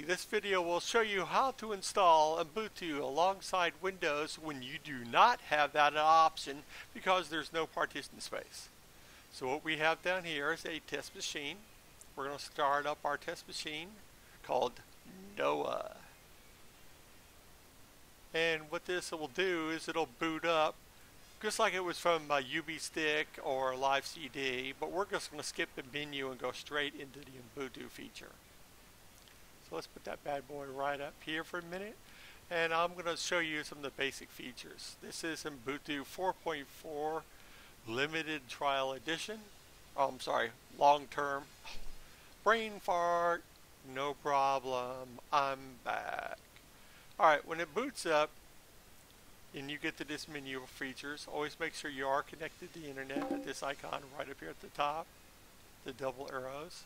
this video will show you how to install Ubuntu alongside Windows when you do not have that option because there's no partition space. So what we have down here is a test machine. We're going to start up our test machine called Noah. And what this will do is it'll boot up just like it was from a UB stick or a live CD, but we're just going to skip the menu and go straight into the Ubuntu feature. So let's put that bad boy right up here for a minute, and I'm going to show you some of the basic features. This is Ubuntu 4.4 Limited Trial Edition. Oh, I'm sorry, long term. Brain fart, no problem, I'm back. Alright, when it boots up and you get to this menu of features, always make sure you are connected to the internet at this icon right up here at the top, the double arrows.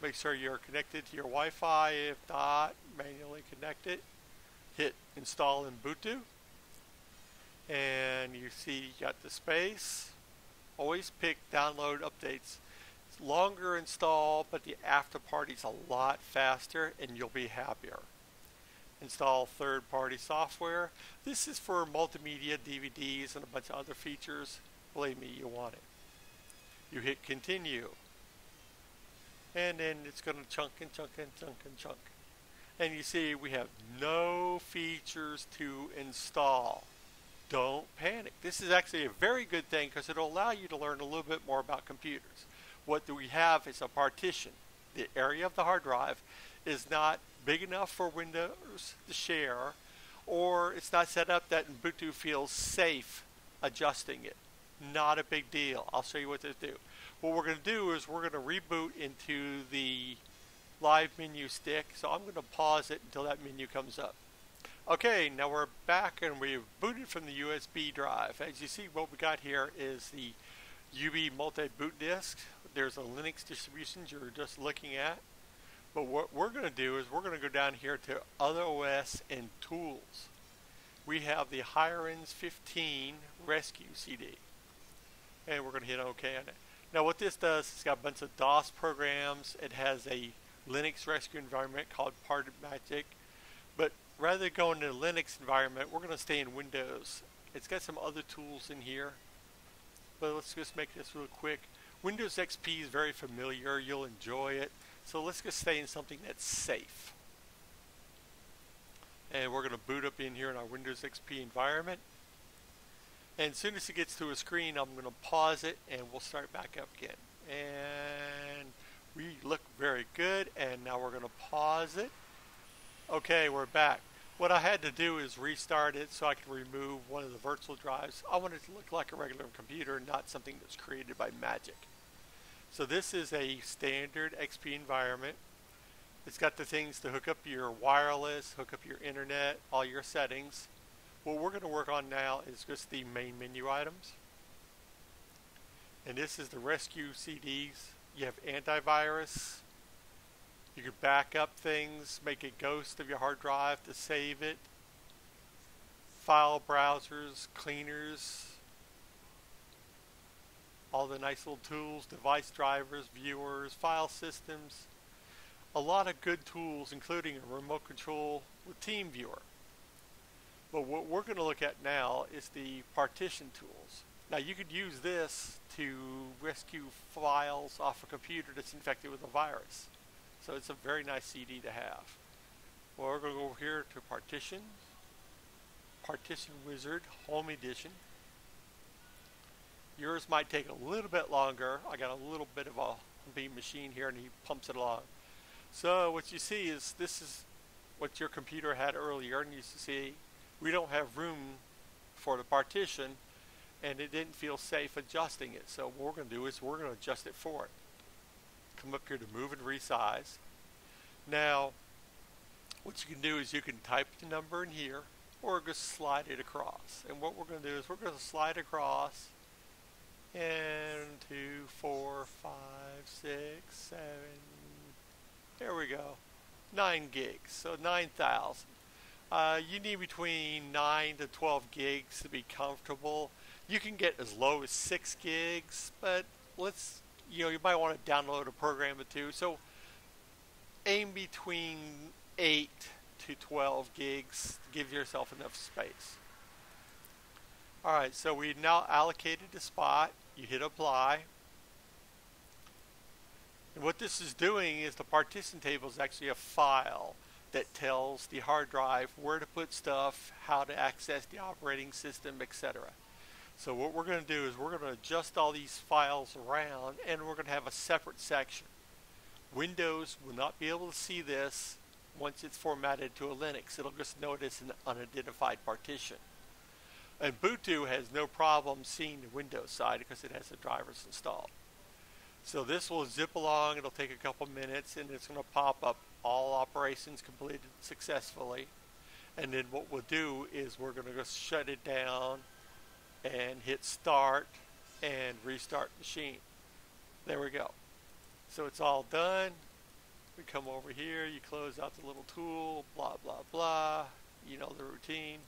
Make sure you're connected to your Wi-Fi. If not, manually connect it. Hit install Ubuntu. And you see you got the space. Always pick download updates. It's longer install, but the after party's a lot faster and you'll be happier. Install third-party software. This is for multimedia, DVDs, and a bunch of other features. Believe me, you want it. You hit continue. And then it's going to chunk and chunk and chunk and chunk. And you see we have no features to install. Don't panic. This is actually a very good thing because it'll allow you to learn a little bit more about computers. What do we have is a partition. The area of the hard drive is not big enough for Windows to share, or it's not set up that Ubuntu feels safe adjusting it. Not a big deal. I'll show you what to do. What we're going to do is we're going to reboot into the live menu stick. So I'm going to pause it until that menu comes up. Okay, now we're back and we've booted from the USB drive. As you see, what we got here is the UB multi-boot disk. There's a Linux distribution you're just looking at. But what we're going to do is we're going to go down here to Other OS and Tools. We have the Higher-Ends 15 Rescue CD. And we're going to hit OK on it. Now what this does, it's got a bunch of DOS programs. It has a Linux rescue environment called Parted Magic. But rather than going to the Linux environment, we're going to stay in Windows. It's got some other tools in here. But let's just make this real quick. Windows XP is very familiar. You'll enjoy it. So let's just stay in something that's safe. And we're going to boot up in here in our Windows XP environment. And as soon as it gets to a screen, I'm going to pause it and we'll start back up again. And we look very good. And now we're going to pause it. Okay, we're back. What I had to do is restart it so I could remove one of the virtual drives. I want it to look like a regular computer, not something that's created by magic. So this is a standard XP environment. It's got the things to hook up your wireless, hook up your internet, all your settings. What we're going to work on now is just the main menu items. And this is the rescue CDs. You have antivirus. You can back up things, make a ghost of your hard drive to save it. File browsers, cleaners. All the nice little tools, device drivers, viewers, file systems. A lot of good tools, including a remote control with TeamViewer. But what we're going to look at now is the partition tools. Now you could use this to rescue files off a computer that's infected with a virus. So it's a very nice CD to have. Well, we're going to go over here to Partition. Partition Wizard, Home Edition. Yours might take a little bit longer. I got a little bit of a humpy machine here and he pumps it along. So what you see is this is what your computer had earlier, and you see we don't have room for the partition and it didn't feel safe adjusting it. So what we're going to do is we're going to adjust it for it. Come up here to move and resize. Now what you can do is you can type the number in here or just slide it across. And what we're going to do is we're going to slide across. And 2, 4, 5, 6, 7. There we go. 9 gigs. So 9,000. You need between 9 to 12 gigs to be comfortable. You can get as low as 6 gigs, but you might want to download a program or two. So aim aim between 8 to 12 gigs to give yourself enough space. Alright, so we now allocated the spot. You hit apply. And what this is doing is the partition table is actually a file that tells the hard drive where to put stuff, how to access the operating system, etc. So what we're going to do is we're going to adjust all these files around, and we're going to have a separate section. Windows will not be able to see this once it's formatted to a Linux. It'll just know it's an unidentified partition. And Ubuntu has no problem seeing the Windows side because it has the drivers installed. So this will zip along. It'll take a couple minutes, and it's going to pop up all operations completed successfully. And then what we'll do is we're going to just shut it down and hit start and restart machine. There we go. So it's all done. We come over here, you close out the little tool, blah blah blah, you know the routine.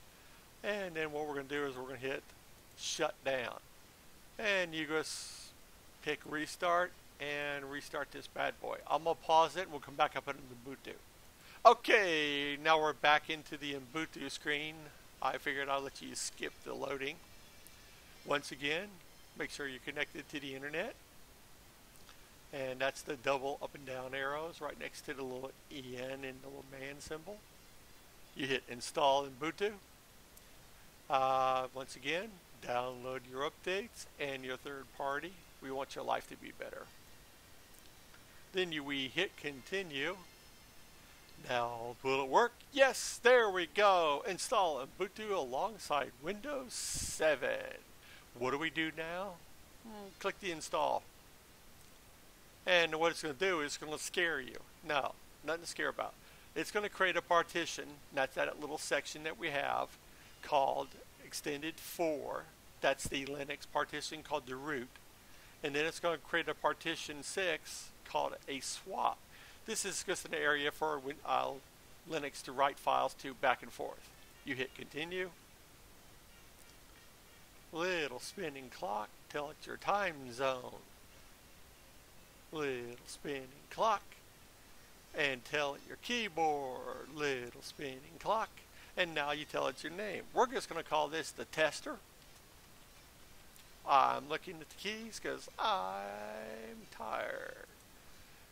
And then what we're going to do is we're going to hit shut down, and you just pick restart and restart this bad boy. I'm going to pause it and we'll come back up into Ubuntu. Okay, now we're back into the Ubuntu screen. I figured I'll let you skip the loading. Once again, make sure you're connected to the internet. And that's the double up and down arrows right next to the little EN and the little man symbol. You hit install Ubuntu. Once again, download your updates and your third party. We want your life to be better. Then we hit continue. Now, will it work? Yes, there we go. Install Ubuntu alongside Windows 7. What do we do now? Click the install. And what it's going to do is it's going to scare you. No, nothing to scare about. It's going to create a partition. That's that little section that we have called extended 4. That's the Linux partition called the root. And then it's going to create a partition 6 called a swap. This is just an area for Linux to write files to back and forth. You hit continue. Little spinning clock, tell it your time zone. Little spinning clock, and tell it your keyboard. Little spinning clock, and now you tell it your name. We're just going to call this the tester. I'm looking at the keys because I'm tired.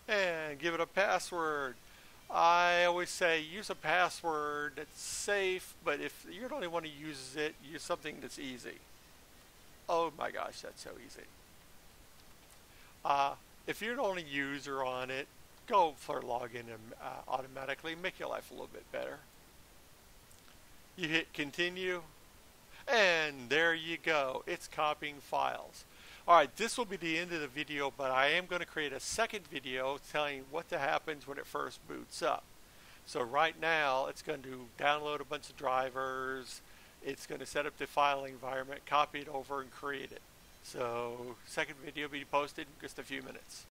And give it a password. I always say use a password that's safe, but if you're the only one who uses it, use something that's easy. Oh my gosh, that's so easy. If you're the only user on it, go for login automatically. Make your life a little bit better. You hit continue, and there you go. It's copying files. Alright, this will be the end of the video, but I am going to create a second video telling you what happens when it first boots up. So right now, it's going to download a bunch of drivers. It's going to set up the file environment, copy it over, and create it. So, second video will be posted in just a few minutes.